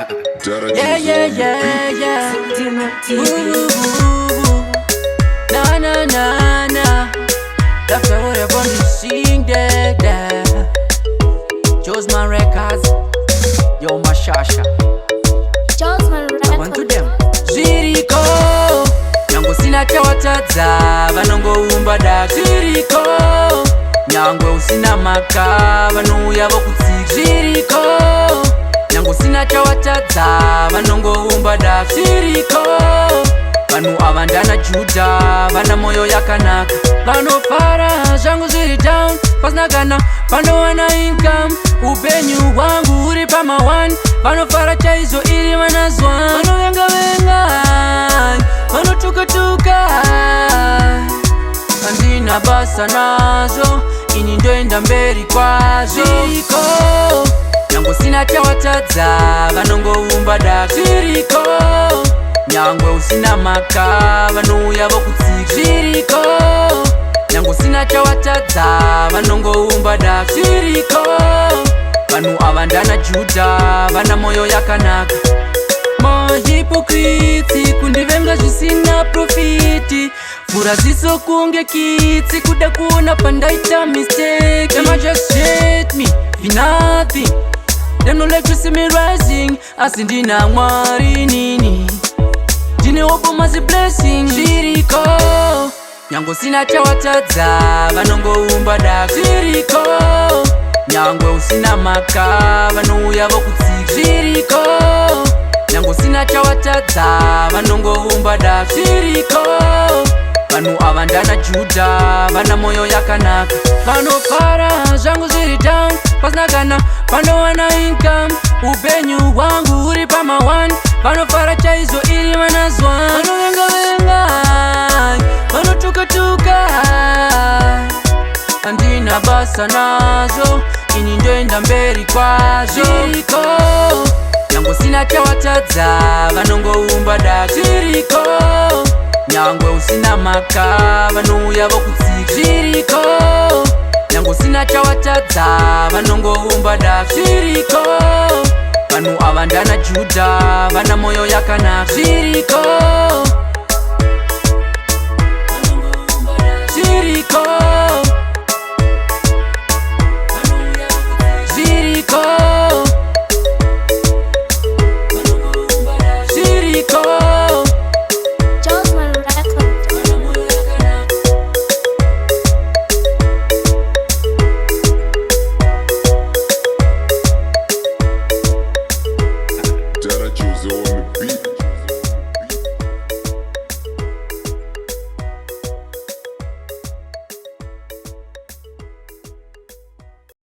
Yeah, yeah, yeah, yeah. Ooh, na na na na. That's what I want to sing that. Chose my records, yo my shasha. I want to them. Ziriko, nyango sina chawataza, vanongoumba da. Ziriko, nyango usina maka, vanu yavo kutsika. Ziriko, nyango sina chawataza, vanongoumba da. Ziriko, vanu avandana Juda, vana moyo yakanaka. Vanofara zvangu zviri down, pasina kana panowana income. Upenyu wangu uri pama one, vanofara chaizvo iri vanazwa. Vanovenga venga, vanotuka-tuka, handina basa nazvo, ini ndoenda mberi kwazvo. Zviriko, nyango sina chawatadza, vanongoumba da. Zviriko, nyangwe usina maka, vanouya vokutsika. Zviriko, nyango sina chawatadza, vanongoumba da. Zviriko, vanhu avandana Juda, vana moyo yakanaka. Mahipokriti, kundivenga zvisina profiti, fura ziso kunge kitsi, kuda kuona pandaita mistake. Them a just hate me, be nothing. Them no like to see me rising, asi ndina Mwari nini. Ndine hope mazi blessing. Zviriko, nyango sina chawatadza, vanongoumba da. Zviriko, nyangwe usina maka, vanouya vokutsika. Zviriko, nyango sina chawatadza, vanongoumba da. Zviriko, vanhu avandana Juda, vana moyo yakanaka. Vanofara zvangu zviri down, pasina kana panowana income. Upenyu wangu uri pama one, vanofara chaizvo iri vanazwa. Vanovenga-venga, vanotuka-tuka, handina basa nazvo, ini ndoenda mberi kwazvo. Zviriko, nyango sina chawatadza, vanongoumba da. Zviriko, nyangwe usina maka, vanouya vokutsika. Zviriko, nyango sina chawatadza, vanongoumba da. Zviriko, vanhu avandana Juda, vana moyo yakanaka. Zviriko.